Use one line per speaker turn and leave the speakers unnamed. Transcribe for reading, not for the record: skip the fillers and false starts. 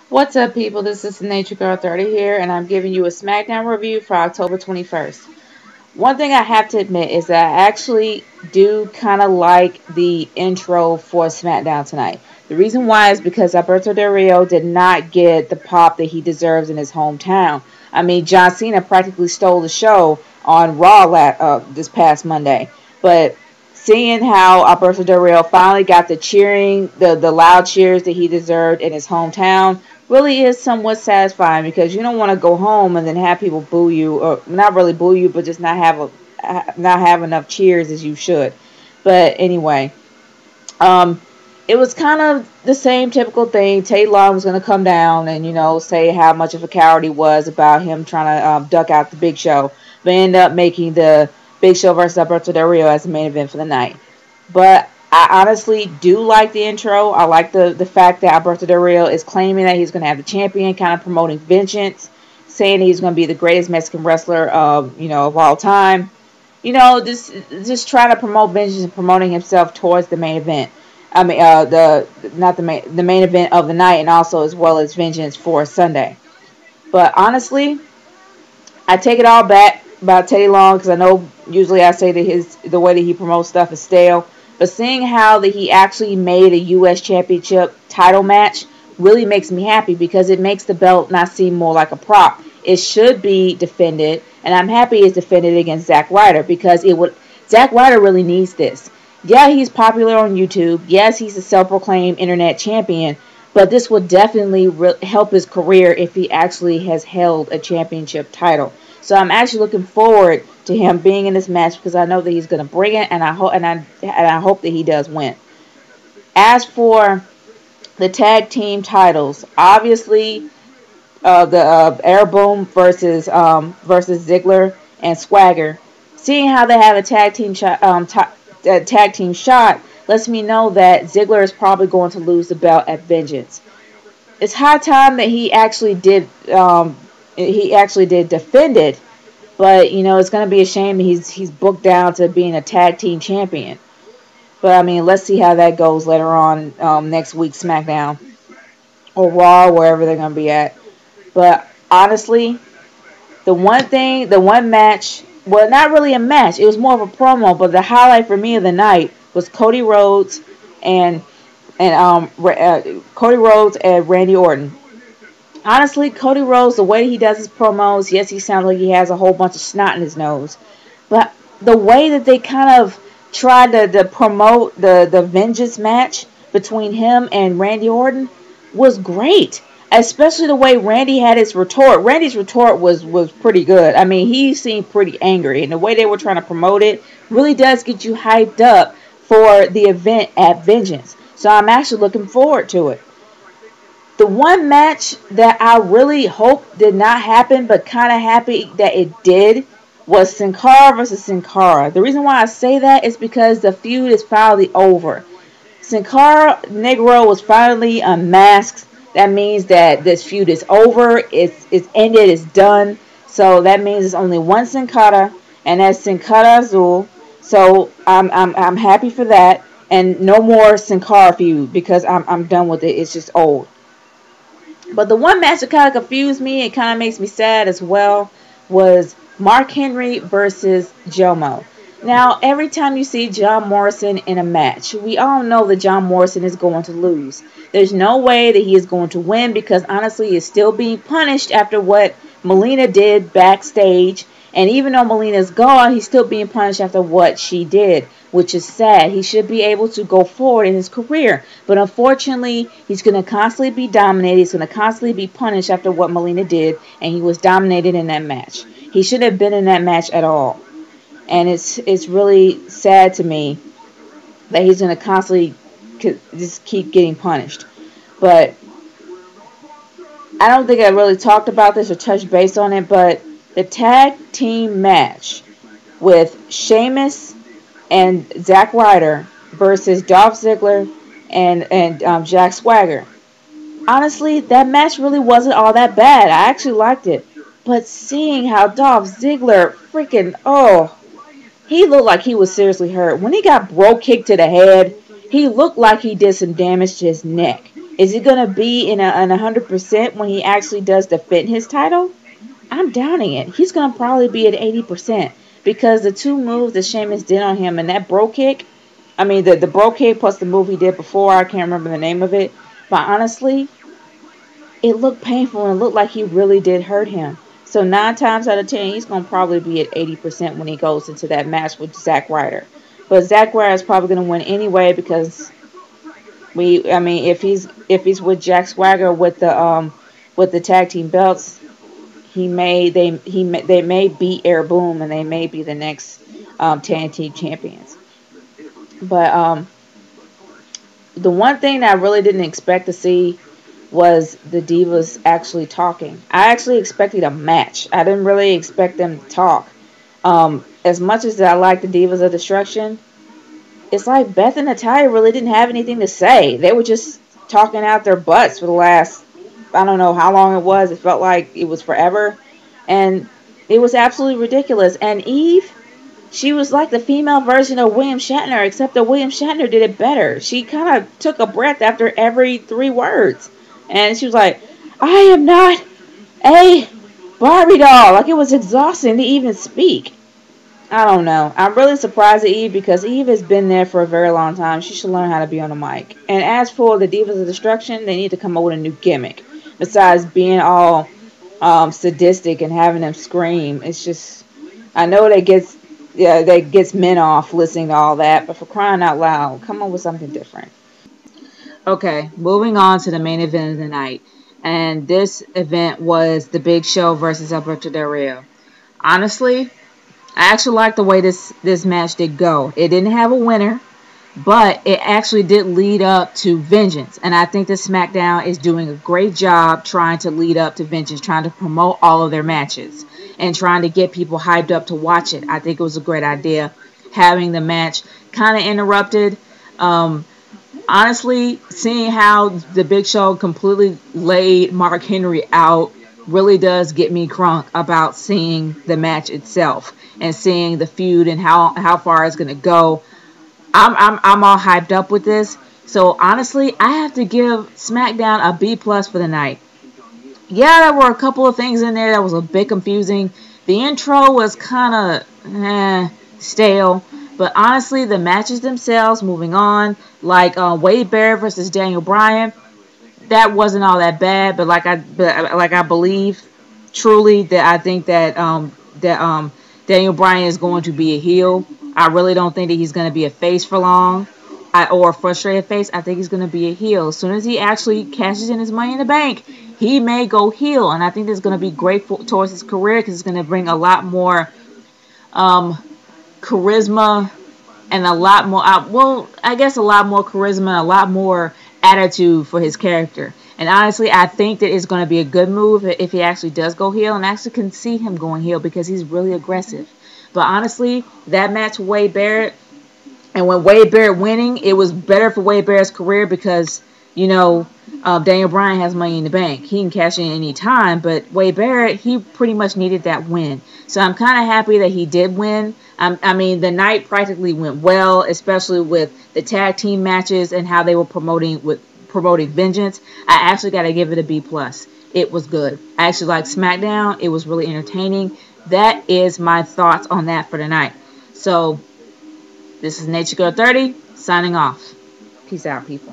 What's up, people? This is Nature Girl 30 here, and I'm giving you a Smackdown review for October 21st. One thing I have to admit is that I actually do kind of like the intro for Smackdown tonight. The reason why is because Alberto Del Rio did not get the pop that he deserves in his hometown. I mean, John Cena practically stole the show on Raw this past Monday, but seeing how Alberto Del Rio finally got the cheering, the loud cheers that he deserved in his hometown, really is somewhat satisfying because you don't want to go home and then have people boo you, or not really boo you, but just not have enough cheers as you should. But anyway, um, it was kind of the same typical thing. Tate Long was going to come down and say how much of a coward he was about him trying to duck out the Big Show, but ended up making the Big Show versus Alberto Del Rio as the main event for the night. But I honestly do like the intro. I like the fact that Alberto Del Rio is claiming that he's going to have the champion, kind of promoting vengeance, saying he's going to be the greatest Mexican wrestler of all time. Just trying to promote vengeance and promoting himself towards the main event. I mean, the main event of the night, and also as well as vengeance for Sunday. But honestly, I take it all back about Teddy Long because I know usually I say that the way that he promotes stuff is stale. But seeing how that he actually made a U.S. Championship title match really makes me happy because it makes the belt not seem more like a prop. It should be defended, and I'm happy it's defended against Zack Ryder because it would. Zack Ryder really needs this. Yeah, he's popular on YouTube. Yes, he's a self-proclaimed internet champion, but this would definitely help his career if he actually has held a championship title. So I'm actually looking forward to him being in this match because I know that he's going to bring it, and I hope that he does win. As for the tag team titles, obviously the Air Boom versus Ziggler and Swagger. Seeing how they have a tag team shot lets me know that Ziggler is probably going to lose the belt at Vengeance. It's high time that he actually did defend it, but it's going to be a shame that he's booked down to being a tag team champion. But I mean, let's see how that goes later on next week SmackDown or Raw, wherever they're going to be at. But honestly, the one match, well, not really a match. It was more of a promo, but the highlight for me of the night was Cody Rhodes and Cody Rhodes and Randy Orton. Honestly, Cody Rhodes, the way he does his promos, yes, he sounds like he has a whole bunch of snot in his nose, but the way that they kind of tried to promote the vengeance match between him and Randy Orton was great. Especially the way Randy had his retort. Randy's retort was pretty good. I mean, he seemed pretty angry, and the way they were trying to promote it really does get you hyped up for the event at Vengeance. So I'm actually looking forward to it. The one match that I really hope did not happen, but kind of happy that it did, was Sin Cara versus Sin Cara. The reason why I say that is because the feud is finally over. Sin Cara Negro was finally unmasked. That means that this feud is over. It's ended. It's done. So that means it's only one Sin Cara, and that's Sin Cara Azul. So I'm happy for that, and no more Sin Cara feud because I'm done with it. It's just old. But the one match that kind of confused me and kind of makes me sad as well was Mark Henry versus Jomo. Now, every time you see John Morrison in a match, we all know that John Morrison is going to lose. There's no way that he is going to win because honestly, he's still being punished after what Melina did backstage. And even though Melina's gone, he's still being punished after what she did, which is sad. He should be able to go forward in his career. But unfortunately, he's going to constantly be dominated. He's going to constantly be punished after what Melina did. And he was dominated in that match. He shouldn't have been in that match at all. And it's really sad to me that he's going to constantly just keep getting punished. But I don't think I really talked about this or touched base on it, but the tag team match with Sheamus and Zack Ryder versus Dolph Ziggler and Jack Swagger. Honestly, that match really wasn't all that bad. I actually liked it. But seeing how Dolph Ziggler he looked like he was seriously hurt. When he got bro kicked to the head, he looked like he did some damage to his neck. Is he going to be in 100% when he actually does defend his title? I'm doubting it. He's going to probably be at 80% because the two moves that Sheamus did on him and that bro kick, I mean, the bro kick plus the move he did before, I can't remember the name of it, but honestly, it looked painful and it looked like he really did hurt him. So 9 times out of 10, he's going to probably be at 80% when he goes into that match with Zack Ryder. But Zack Ryder is probably going to win anyway because I mean, if he's with Jack Swagger with the tag team belts, they may beat Air Boom and they may be the next tag team champions. But the one thing that I really didn't expect to see was the Divas actually talking. I actually expected a match. I didn't really expect them to talk. As much as I like the Divas of Destruction, it's like Beth and Natalya really didn't have anything to say. They were just talking out their butts for the last, I don't know how long it was. It felt like it was forever. And it was absolutely ridiculous. And Eve, she was like the female version of William Shatner, except that William Shatner did it better. She kind of took a breath after every 3 words. And she was like, I am not a Barbie doll. Like, it was exhausting to even speak. I don't know. I'm really surprised at Eve because Eve has been there for a very long time. She should learn how to be on the mic. And as for the Divas of Destruction, they need to come up with a new gimmick. Besides being all sadistic and having them scream. It's just, I know that gets men off listening to all that, but for crying out loud, come up with something different. Okay, moving on to the main event of the night. And this event was The Big Show versus Alberto Del Rio. Honestly, I actually like the way this match did go. It didn't have a winner, but it actually did lead up to Vengeance. And I think that SmackDown is doing a great job trying to lead up to Vengeance, trying to promote all of their matches and trying to get people hyped up to watch it. I think it was a great idea having the match kind of interrupted. Honestly, seeing how the Big Show completely laid Mark Henry out really does get me crunk about seeing the match itself and seeing the feud and how far it's going to go. I'm all hyped up with this. So honestly, I have to give SmackDown a B+ for the night. Yeah, there were a couple of things in there that was a bit confusing. The intro was kind of stale. But honestly, the matches themselves, moving on, like Wade Barrett versus Daniel Bryan, that wasn't all that bad. But like I believe truly that I think that Daniel Bryan is going to be a heel. I really don't think that he's going to be a face for long, or a frustrated face. I think he's going to be a heel. As soon as he actually cashes in his Money in the Bank, he may go heel, and I think that's going to be great towards his career because it's going to bring a lot more charisma and a lot more, I guess a lot more charisma and a lot more attitude for his character. And honestly, I think that it's going to be a good move if he actually does go heel, and I actually can see him going heel because he's really aggressive. But honestly, that match with Wade Barrett, and when Wade Barrett winning, it was better for Wade Barrett's career because, you know, Daniel Bryan has Money in the Bank. He can cash in any time, but Wade Barrett, he pretty much needed that win. So I'm kind of happy that he did win. I mean, the night practically went well, especially with the tag team matches and how they were promoting Vengeance. I actually got to give it a B+. It was good. I actually liked SmackDown. It was really entertaining. That is my thoughts on that for tonight. So, this is Nature Girl 30, signing off. Peace out, people.